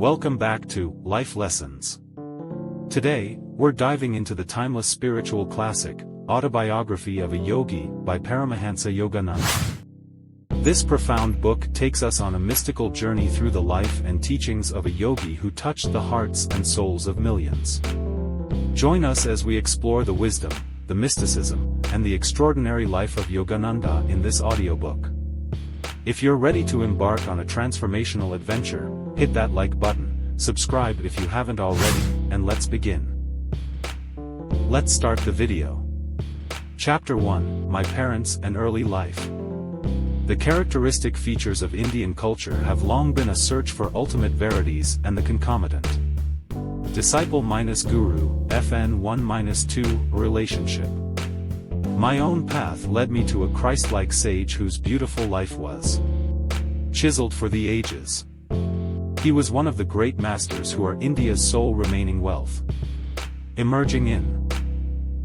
Welcome back to Life Lessons. Today, we're diving into the timeless spiritual classic, Autobiography of a Yogi by Paramahansa Yogananda. This profound book takes us on a mystical journey through the life and teachings of a yogi who touched the hearts and souls of millions. Join us as we explore the wisdom, the mysticism, and the extraordinary life of Yogananda in this audiobook. If you're ready to embark on a transformational adventure, hit that like button, subscribe if you haven't already, and let's begin. Let's start the video. Chapter 1: My Parents and Early Life. The characteristic features of Indian culture have long been a search for ultimate verities and the concomitant. Disciple-guru, FN1-2, relationship. My own path led me to a Christ-like sage whose beautiful life was chiseled for the ages. He was one of the great masters who are India's sole remaining wealth. Emerging in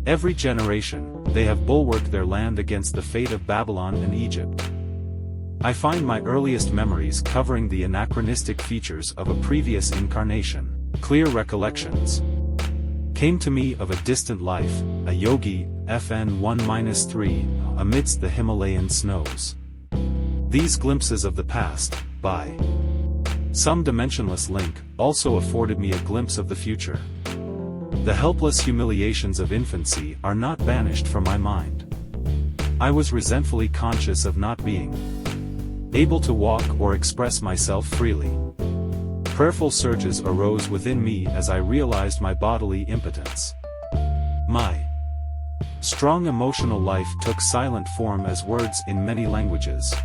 every generation, they have bulwarked their land against the fate of Babylon and Egypt. I find my earliest memories covering the anachronistic features of a previous incarnation. Clear recollections came to me of a distant life, a yogi, FN1-3, amidst the Himalayan snows. These glimpses of the past, by some dimensionless link, also afforded me a glimpse of the future. The helpless humiliations of infancy are not banished from my mind. I was resentfully conscious of not being able to walk or express myself freely. Prayerful surges arose within me as I realized my bodily impotence. My strong emotional life took silent form as words in many languages.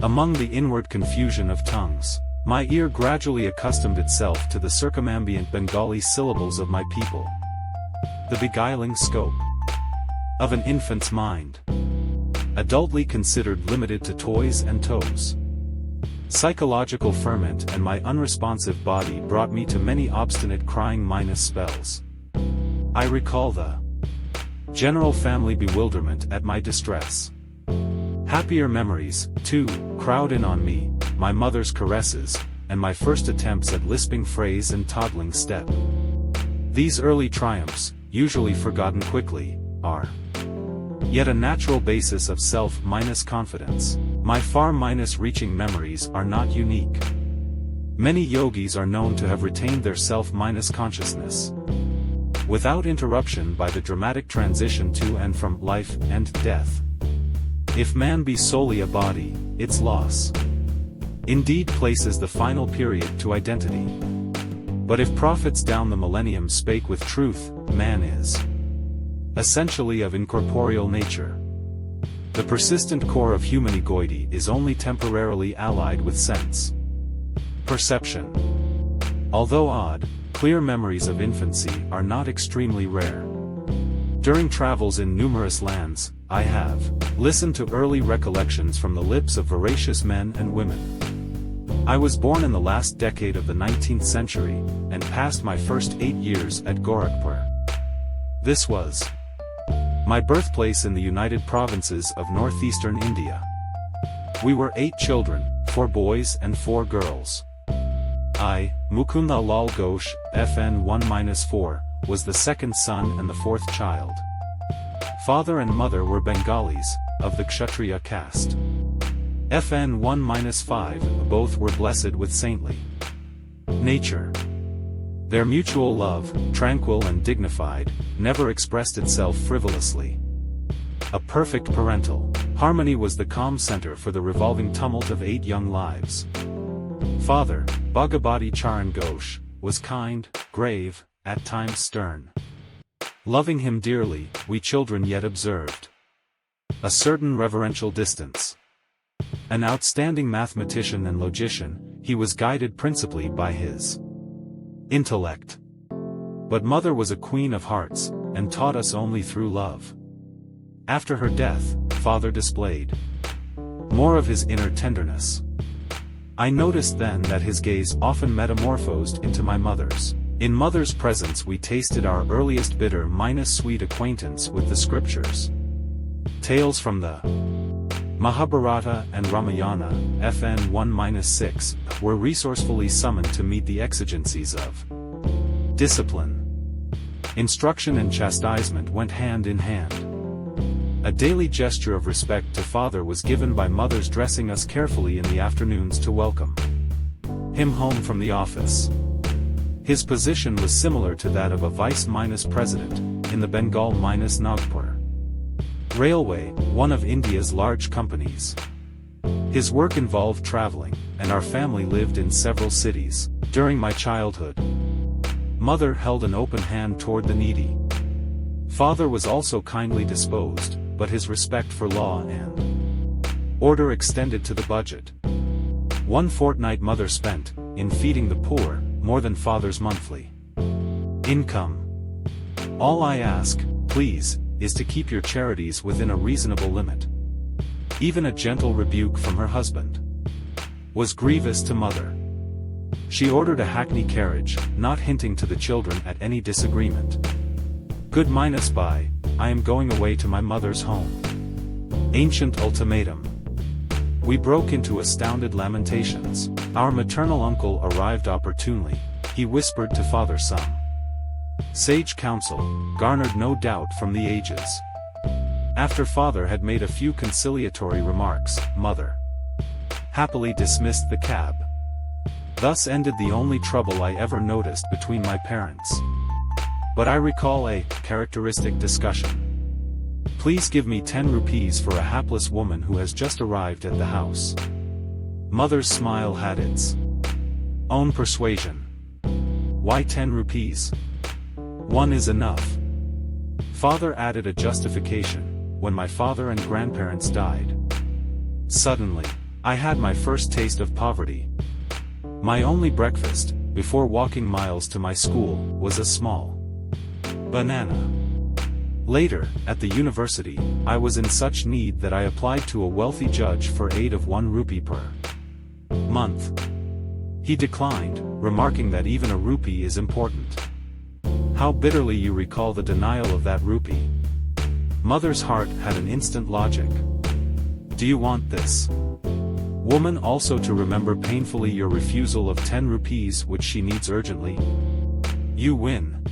Among the inward confusion of tongues, my ear gradually accustomed itself to the circumambient Bengali syllables of my people. The beguiling scope of an infant's mind, adultly considered limited to toys and toes. Psychological ferment and my unresponsive body brought me to many obstinate crying minus spells. I recall the general family bewilderment at my distress. Happier memories, too, crowd in on me, my mother's caresses, and my first attempts at lisping phrase and toddling step. These early triumphs, usually forgotten quickly, are yet a natural basis of self-confidence. My far-reaching memories are not unique. Many yogis are known to have retained their self-consciousness without interruption by the dramatic transition to and from life and death. If man be solely a body, its loss indeed places the final period to identity. But if prophets down the millennium spake with truth, man is essentially of incorporeal nature. The persistent core of human egoity is only temporarily allied with sense perception. Although odd, clear memories of infancy are not extremely rare. During travels in numerous lands, I have listened to early recollections from the lips of voracious men and women. I was born in the last decade of the 19th century, and passed my first 8 years at Gorakhpur. This was my birthplace in the United Provinces of northeastern India. We were 8 children, 4 boys and 4 girls. I, Mukunda Lal Ghosh, FN1-4, was the second son and the 4th child. Father and mother were Bengalis, of the Kshatriya caste. FN1-5, both were blessed with saintly nature. Their mutual love, tranquil and dignified, never expressed itself frivolously. A perfect parental harmony was the calm center for the revolving tumult of 8 young lives. Father, Bhagabati Charan Ghosh, was kind, grave, at times stern. Loving him dearly, we children yet observed a certain reverential distance. An outstanding mathematician and logician, he was guided principally by his intellect. But mother was a queen of hearts, and taught us only through love. After her death, father displayed more of his inner tenderness. I noticed then that his gaze often metamorphosed into my mother's. In mother's presence we tasted our earliest bitter-sweet acquaintance with the scriptures. Tales from the Mahabharata and Ramayana, FN 1-6, were resourcefully summoned to meet the exigencies of discipline. Instruction and chastisement went hand in hand. A daily gesture of respect to father was given by mothers dressing us carefully in the afternoons to welcome him home from the office. His position was similar to that of a vice-president, in the Bengal-Nagpur Railway, one of India's large companies. His work involved traveling, and our family lived in several cities. During my childhood, mother held an open hand toward the needy. Father was also kindly disposed, but his respect for law and order extended to the budget. One fortnight mother spent, in feeding the poor, more than father's monthly income. All I ask, please, is to keep your charities within a reasonable limit. Even a gentle rebuke from her husband was grievous to mother. She ordered a hackney carriage, not hinting to the children at any disagreement. Good-bye, I am going away to my mother's home. Ancient ultimatum. We broke into astounded lamentations. Our maternal uncle arrived opportunely. He whispered to father some sage counsel, garnered no doubt from the ages. After father had made a few conciliatory remarks, mother happily dismissed the cab. Thus ended the only trouble I ever noticed between my parents. But I recall a characteristic discussion. Please give me 10 rupees for a hapless woman who has just arrived at the house. Mother's smile had its own persuasion. Why 10 rupees? 1 is enough. Father added a justification. When my father and grandparents died, suddenly, I had my first taste of poverty. My only breakfast, before walking miles to my school, was a small banana. Later, at the university, I was in such need that I applied to a wealthy judge for aid of 1 rupee per month. He declined, remarking that even a rupee is important. How bitterly you recall the denial of that rupee. Mother's heart had an instant logic. Do you want this woman also to remember painfully your refusal of 10 rupees which she needs urgently? You win.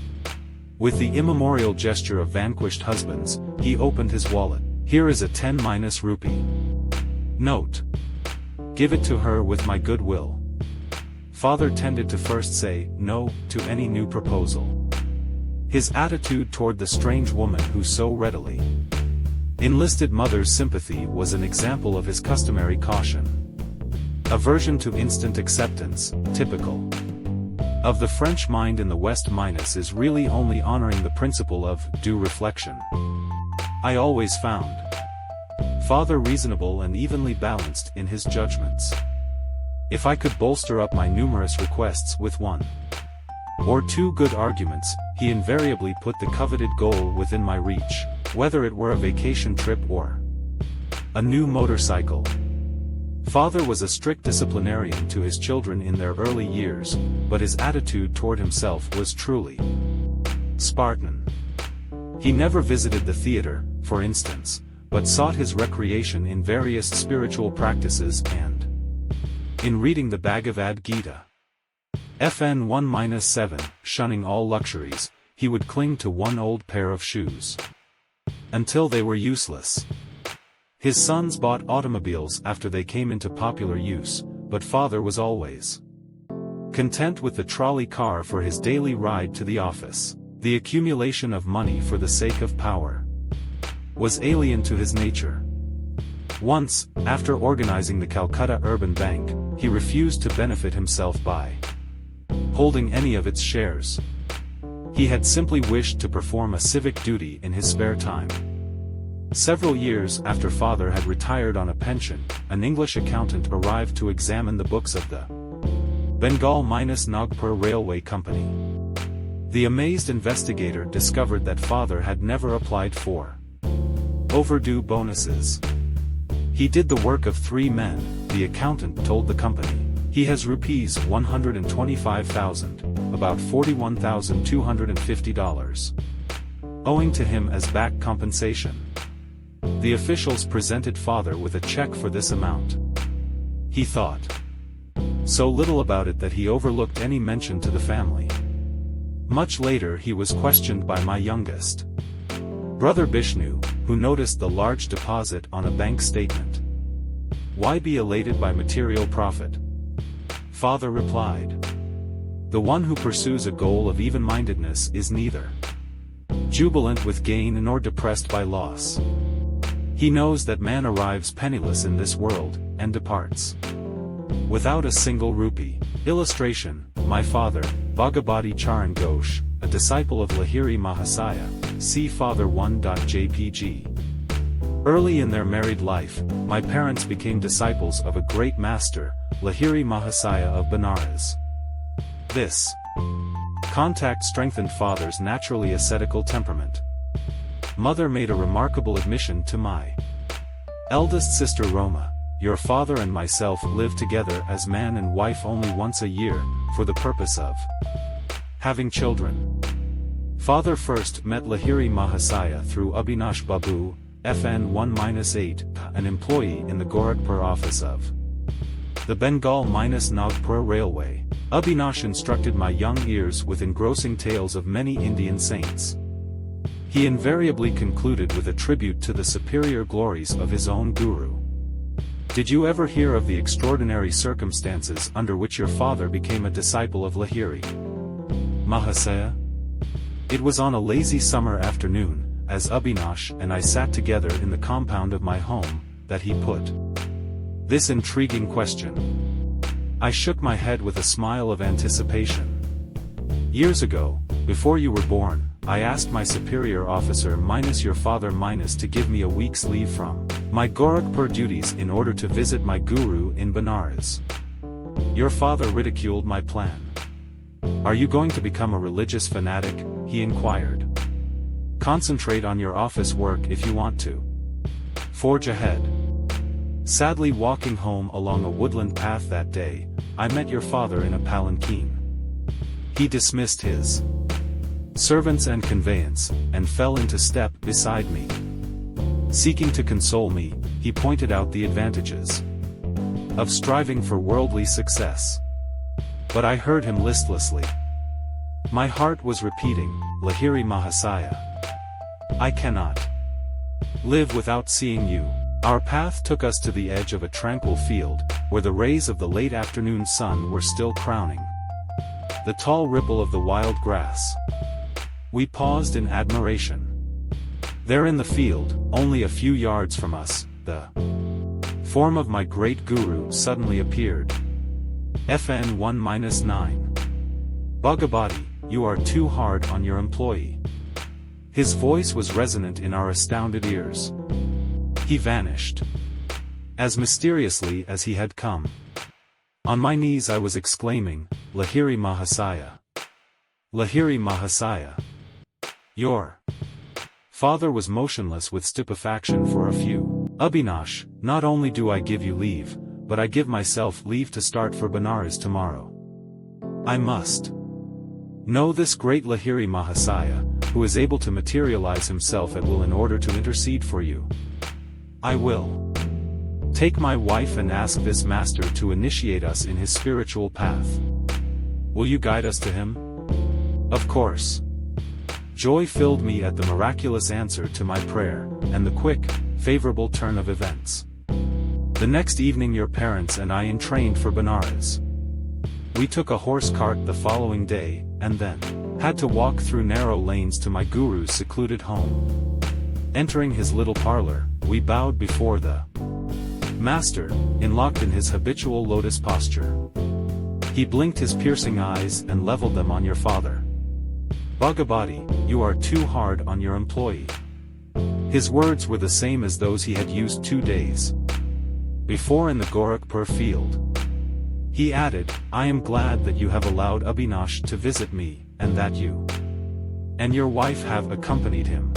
With the immemorial gesture of vanquished husbands, he opened his wallet. Here is a 10 rupee note. Give it to her with my good will. Father tended to first say no to any new proposal. His attitude toward the strange woman who so readily enlisted mother's sympathy was an example of his customary caution. Aversion to instant acceptance, typical of the French mind in the West, is really only honoring the principle of due reflection. I always found father reasonable and evenly balanced in his judgments. If I could bolster up my numerous requests with 1 or 2 good arguments, he invariably put the coveted goal within my reach, whether it were a vacation trip or a new motorcycle. Father was a strict disciplinarian to his children in their early years, but his attitude toward himself was truly Spartan. He never visited the theater, for instance, but sought his recreation in various spiritual practices and in reading the Bhagavad Gita. FN 1-7, shunning all luxuries, he would cling to 1 old pair of shoes until they were useless. His sons bought automobiles after they came into popular use, but father was always content with the trolley car for his daily ride to the office. The accumulation of money for the sake of power was alien to his nature. Once, after organizing the Calcutta Urban Bank, he refused to benefit himself by holding any of its shares. He had simply wished to perform a civic duty in his spare time. Several years after father had retired on a pension, an English accountant arrived to examine the books of the Bengal-Nagpur Railway Company. The amazed investigator discovered that father had never applied for overdue bonuses. He did the work of 3 men, the accountant told the company. He has rupees 125,000, about $41,250, owing to him as back compensation. The officials presented father with a check for this amount. He thought so little about it that he overlooked any mention to the family. Much later he was questioned by my youngest brother Bishnu, who noticed the large deposit on a bank statement. Why be elated by material profit? Father replied. The one who pursues a goal of even-mindedness is neither jubilant with gain nor depressed by loss. He knows that man arrives penniless in this world, and departs without a single rupee. Illustration, my father, Bhagavati Charan Ghosh, a disciple of Lahiri Mahasaya, see Father 1.jpg. Early in their married life, my parents became disciples of a great master, Lahiri Mahasaya of Benares. This contact strengthened father's naturally ascetical temperament. Mother made a remarkable admission to my eldest sister Roma. Your father and myself live together as man and wife only once a year, for the purpose of having children. Father first met Lahiri Mahasaya through Abhinash Babu, FN 1-8, an employee in the Gorakhpur office of the Bengal-Nagpur Railway. Abhinash instructed my young ears with engrossing tales of many Indian saints. He invariably concluded with a tribute to the superior glories of his own guru. Did you ever hear of the extraordinary circumstances under which your father became a disciple of Lahiri Mahasaya? It was on a lazy summer afternoon, as Abhinash and I sat together in the compound of my home, that he put this intriguing question. I shook my head with a smile of anticipation. Years ago, before you were born, I asked my superior officer minus your father minus to give me a week's leave from my Gorakhpur duties in order to visit my guru in Benares. Your father ridiculed my plan. Are you going to become a religious fanatic? He inquired. Concentrate on your office work if you want to. Forge ahead. Sadly, walking home along a woodland path that day, I met your father in a palanquin. He dismissed his servants and conveyance, and fell into step beside me. Seeking to console me, he pointed out the advantages of striving for worldly success. But I heard him listlessly. My heart was repeating, Lahiri Mahasaya, I cannot live without seeing you. Our path took us to the edge of a tranquil field, where the rays of the late afternoon sun were still crowning the tall ripple of the wild grass. We paused in admiration. There in the field, only a few yards from us, the form of my great guru suddenly appeared. FN 1-9. Bhagavati, you are too hard on your employee. His voice was resonant in our astounded ears. He vanished as mysteriously as he had come. On my knees I was exclaiming, Lahiri Mahasaya. Lahiri Mahasaya. Your father was motionless with stupefaction for a few. Abhinash, not only do I give you leave, but I give myself leave to start for Benares tomorrow. I must know this great Lahiri Mahasaya, who is able to materialize himself at will in order to intercede for you. I will take my wife and ask this master to initiate us in his spiritual path. Will you guide us to him? Of course. Joy filled me at the miraculous answer to my prayer, and the quick, favorable turn of events. The next evening your parents and I entrained for Benares. We took a horse cart the following day, and then had to walk through narrow lanes to my guru's secluded home. Entering his little parlor, we bowed before the master, locked in his habitual lotus posture. He blinked his piercing eyes and leveled them on your father. Bhagavati, you are too hard on your employee. His words were the same as those he had used 2 days before in the Gorakhpur field. He added, I am glad that you have allowed Abhinash to visit me, and that you and your wife have accompanied him.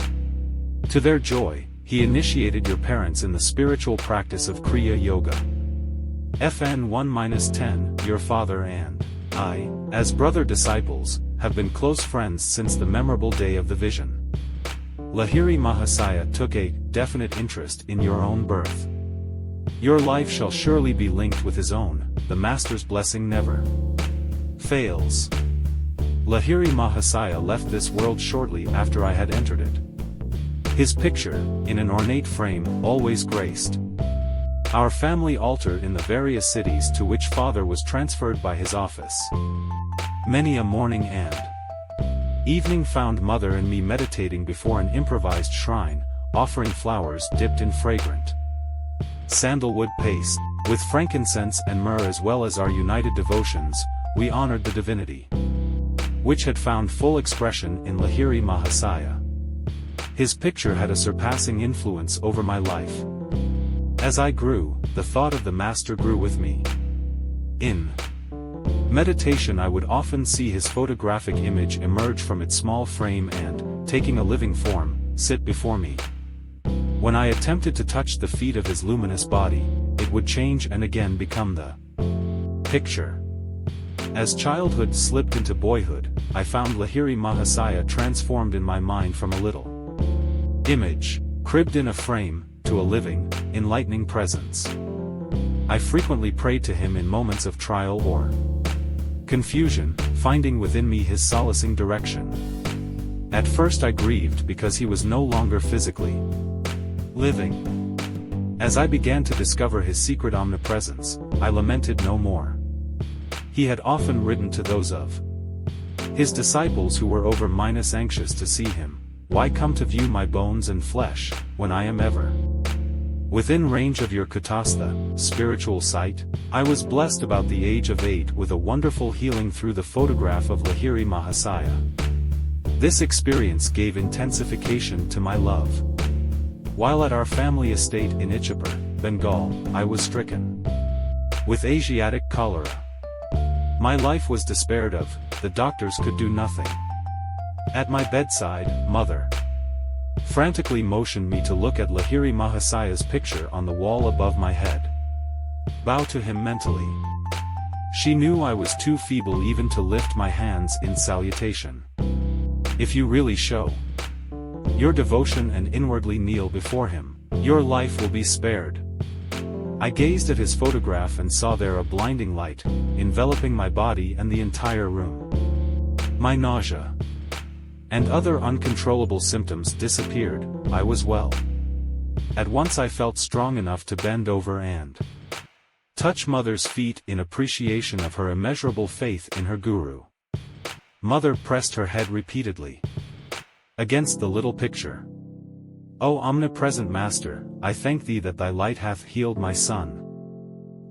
To their joy, he initiated your parents in the spiritual practice of Kriya Yoga. FN 1-10, your father and I, as brother disciples, have been close friends since the memorable day of the vision. Lahiri Mahasaya took a definite interest in your own birth. Your life shall surely be linked with his own, the Master's blessing never fails. Lahiri Mahasaya left this world shortly after I had entered it. His picture, in an ornate frame, always graced our family altar in the various cities to which Father was transferred by his office. Many a morning and evening found Mother and me meditating before an improvised shrine, offering flowers dipped in fragrant sandalwood paste. With frankincense and myrrh as well as our united devotions, we honored the divinity, which had found full expression in Lahiri Mahasaya. His picture had a surpassing influence over my life. As I grew, the thought of the Master grew with me. In meditation I would often see his photographic image emerge from its small frame and, taking a living form, sit before me. When I attempted to touch the feet of his luminous body, it would change and again become the picture. As childhood slipped into boyhood, I found Lahiri Mahasaya transformed in my mind from a little image, cribbed in a frame, to a living, enlightening presence. I frequently prayed to him in moments of trial or confusion, finding within me his solacing direction. At first I grieved because he was no longer physically living. As I began to discover his secret omnipresence, I lamented no more. He had often written to those of his disciples who were anxious to see him, "Why come to view my bones and flesh, when I am ever within range of your kutastha, spiritual sight?" I was blessed about the age of 8 with a wonderful healing through the photograph of Lahiri Mahasaya. This experience gave intensification to my love. While at our family estate in Ichapur, Bengal, I was stricken with Asiatic cholera. My life was despaired of, the doctors could do nothing. At my bedside, Mother frantically motioned me to look at Lahiri Mahasaya's picture on the wall above my head. Bow to him mentally. She knew I was too feeble even to lift my hands in salutation. If you really show your devotion and inwardly kneel before him, your life will be spared. I gazed at his photograph and saw there a blinding light, enveloping my body and the entire room. My nausea and other uncontrollable symptoms disappeared. I was well. At once I felt strong enough to bend over and touch Mother's feet in appreciation of her immeasurable faith in her guru. Mother pressed her head repeatedly against the little picture. "O omnipresent Master, I thank thee that thy light hath healed my son."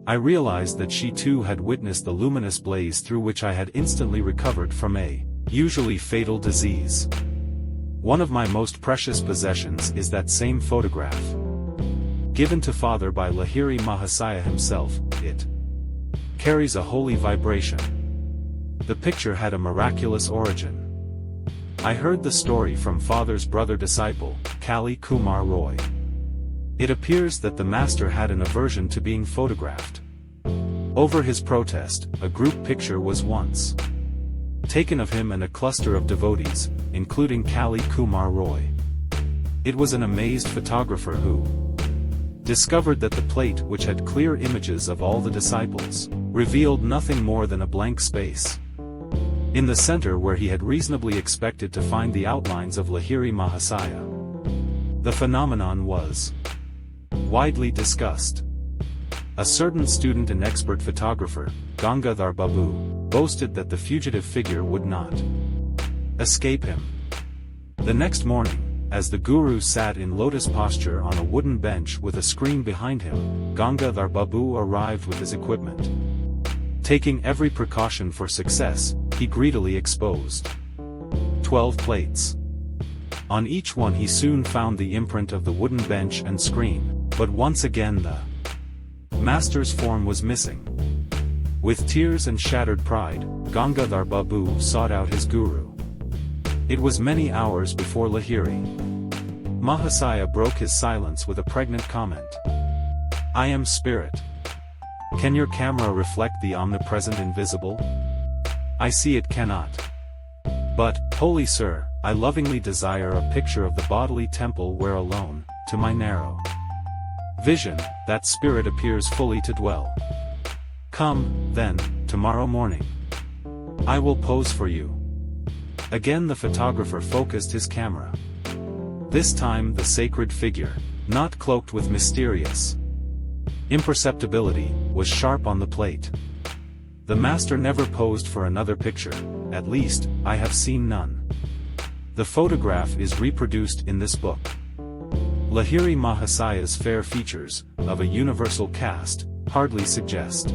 I realized that she too had witnessed the luminous blaze through which I had instantly recovered from a usually fatal disease. One of my most precious possessions is that same photograph. Given to Father by Lahiri Mahasaya himself, it carries a holy vibration. The picture had a miraculous origin. I heard the story from Father's brother-disciple, Kali Kumar Roy. It appears that the Master had an aversion to being photographed. Over his protest, a group picture was once taken of him and a cluster of devotees, including Kali Kumar Roy. It was an amazed photographer who discovered that the plate, which had clear images of all the disciples, revealed nothing more than a blank space. In the center where he had reasonably expected to find the outlines of Lahiri Mahasaya. The phenomenon was widely discussed. A certain student and expert photographer, Gangadhar Babu, boasted that the fugitive figure would not escape him. The next morning, as the guru sat in lotus posture on a wooden bench with a screen behind him, Gangadhar Babu arrived with his equipment. Taking every precaution for success, he greedily exposed 12 plates. On each one he soon found the imprint of the wooden bench and screen, but once again the Master's form was missing. With tears and shattered pride, Gangadhar Babu sought out his guru. It was many hours before Lahiri Mahasaya broke his silence with a pregnant comment. "I am spirit. Can your camera reflect the omnipresent invisible? I see it cannot. But, holy sir, I lovingly desire a picture of the bodily temple where alone, to my narrow vision, that spirit appears fully to dwell. Come, then, tomorrow morning. I will pose for you. Again the photographer focused his camera. This time the sacred figure, not cloaked with mysterious imperceptibility, was sharp on the plate. The master never posed for another picture, at least, I have seen none. The photograph is reproduced in this book. Lahiri Mahasaya's fair features, of a universal caste, hardly suggest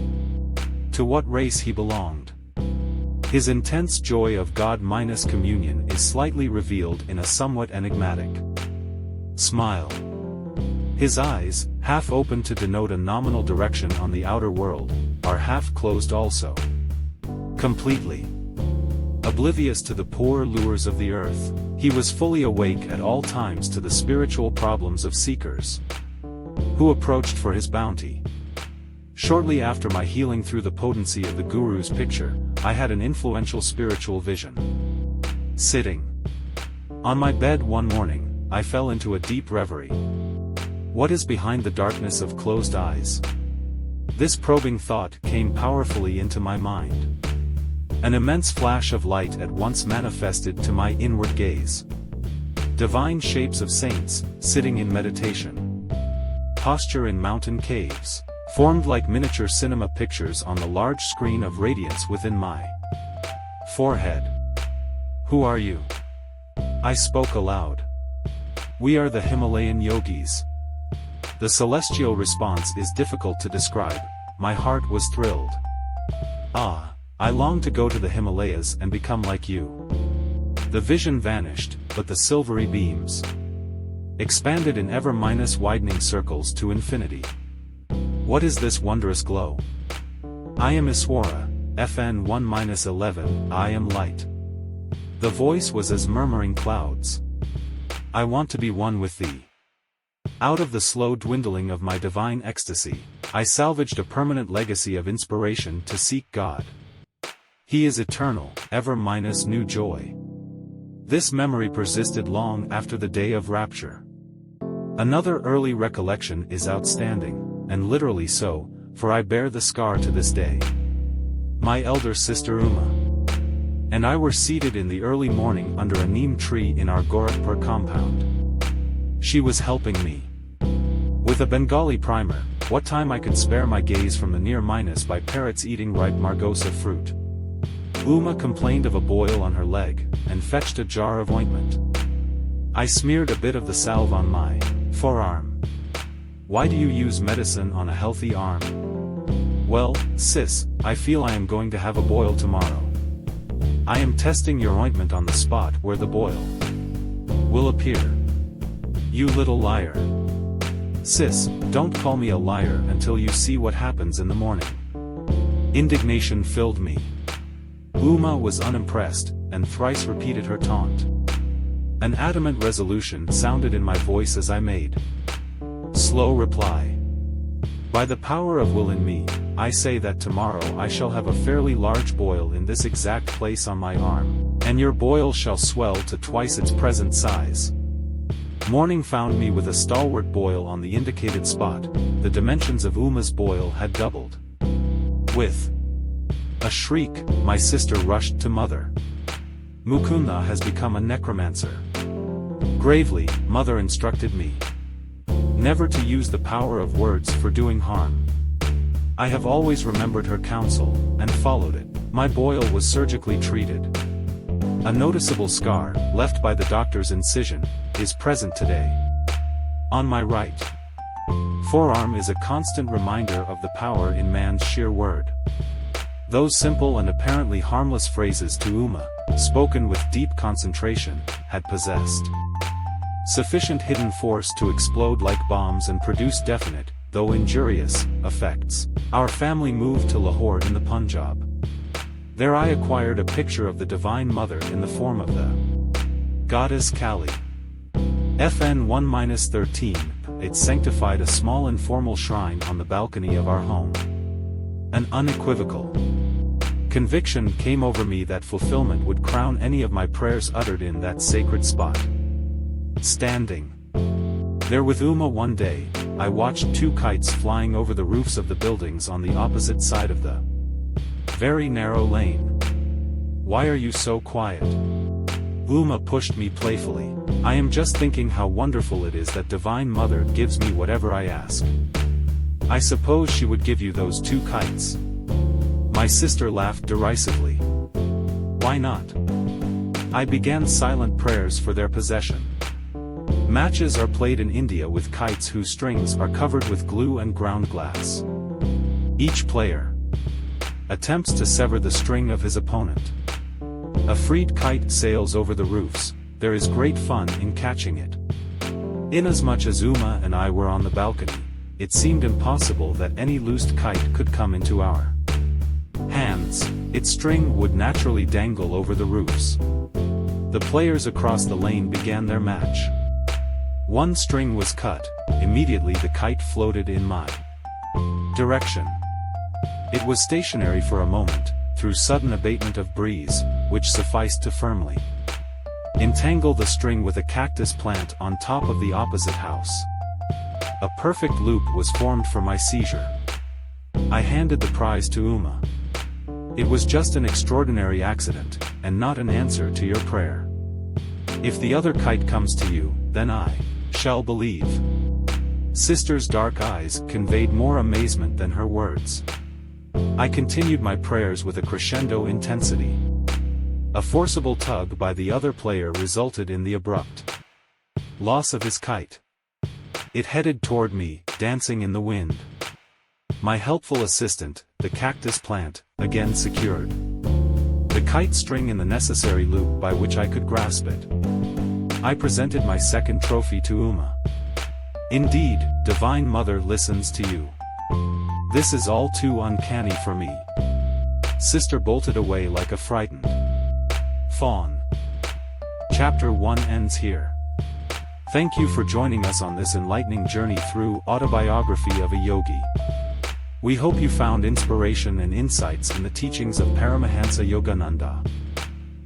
to what race he belonged. His intense joy of God-minus communion is slightly revealed in a somewhat enigmatic smile. His eyes, half open to denote a nominal direction on the outer world, are half closed also. Completely oblivious to the poor lures of the earth, he was fully awake at all times to the spiritual problems of seekers who approached for his bounty. Shortly after my healing through the potency of the Guru's picture, I had an influential spiritual vision. Sitting on my bed one morning, I fell into a deep reverie. What is behind the darkness of closed eyes? This probing thought came powerfully into my mind. An immense flash of light at once manifested to my inward gaze. Divine shapes of saints, sitting in meditation. Posture in mountain caves, formed like miniature cinema pictures on the large screen of radiance within my forehead. Who are you? I spoke aloud. We are the Himalayan yogis. The celestial response is difficult to describe. My heart was thrilled. Ah, I long to go to the Himalayas and become like you. The vision vanished, but the silvery beams expanded in ever-widening circles to infinity. What is this wondrous glow? I am Iswara, FN 1-11, I am light. The voice was as murmuring clouds. I want to be one with thee. Out of the slow dwindling of my divine ecstasy, I salvaged a permanent legacy of inspiration to seek God. He is eternal, ever-new joy. This memory persisted long after the day of rapture. Another early recollection is outstanding, and literally so, for I bear the scar to this day. My elder sister Uma and I were seated in the early morning under a neem tree in our Gorakhpur compound. She was helping me with a Bengali primer, what time I could spare my gaze from the near minus by parrots eating ripe margosa fruit. Uma complained of a boil on her leg, and fetched a jar of ointment. I smeared a bit of the salve on my forearm. Why do you use medicine on a healthy arm? Well, sis, I feel I am going to have a boil tomorrow. I am testing your ointment on the spot where the boil will appear. You little liar. Sis, don't call me a liar until you see what happens in the morning. Indignation filled me. Uma was unimpressed, and thrice repeated her taunt. An adamant resolution sounded in my voice as I made slow reply. By the power of will in me, I say that tomorrow I shall have a fairly large boil in this exact place on my arm, and your boil shall swell to twice its present size. Morning found me with a stalwart boil on the indicated spot. The dimensions of Uma's boil had doubled. With a shriek, my sister rushed to mother. Mukunda has become a necromancer. Gravely, mother instructed me never to use the power of words for doing harm. I have always remembered her counsel, and followed it. My boil was surgically treated. A noticeable scar, left by the doctor's incision, is present today. On my right forearm is a constant reminder of the power in man's sheer word. Those simple and apparently harmless phrases to Uma, spoken with deep concentration, had possessed sufficient hidden force to explode like bombs and produce definite, though injurious, effects. Our family moved to Lahore in the Punjab. There I acquired a picture of the Divine Mother in the form of the goddess Kali. FN 1-13, it sanctified a small informal shrine on the balcony of our home. An unequivocal Conviction came over me that fulfillment would crown any of my prayers uttered in that sacred spot. Standing there with Uma one day, I watched 2 kites flying over the roofs of the buildings on the opposite side of the very narrow lane. "Why are you so quiet?" Uma pushed me playfully. "I am just thinking how wonderful it is that Divine Mother gives me whatever I ask." "I suppose she would give you those 2 kites." My sister laughed derisively. "Why not?" I began silent prayers for their possession. Matches are played in India with kites whose strings are covered with glue and ground glass. Each player attempts to sever the string of his opponent. A freed kite sails over the roofs. There is great fun in catching it. Inasmuch as Uma and I were on the balcony, it seemed impossible that any loosed kite could come into our hands. Its string would naturally dangle over the roofs. The players across the lane began their match. One string was cut. Immediately the kite floated in my direction. It was stationary for a moment, through sudden abatement of breeze, which sufficed to firmly entangle the string with a cactus plant on top of the opposite house. A perfect loop was formed for my seizure. I handed the prize to Uma. "It was just an extraordinary accident, and not an answer to your prayer. If the other kite comes to you, then I shall believe." Sister's dark eyes conveyed more amazement than her words. I continued my prayers with a crescendo intensity. A forcible tug by the other player resulted in the abrupt loss of his kite. It headed toward me, dancing in the wind. My helpful assistant, the cactus plant, again secured the kite string in the necessary loop by which I could grasp it. I presented my second trophy to Uma. "Indeed, Divine Mother listens to you. This is all too uncanny for me." Sister bolted away like a frightened fawn. Chapter 1 ends here. Thank you for joining us on this enlightening journey through Autobiography of a Yogi. We hope you found inspiration and insights in the teachings of Paramahansa Yogananda.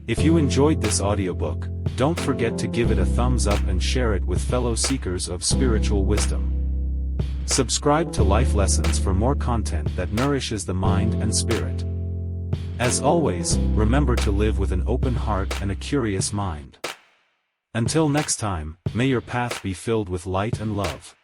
If you enjoyed this audiobook, don't forget to give it a thumbs up and share it with fellow seekers of spiritual wisdom. Subscribe to Life Lessons for more content that nourishes the mind and spirit. As always, remember to live with an open heart and a curious mind. Until next time, may your path be filled with light and love.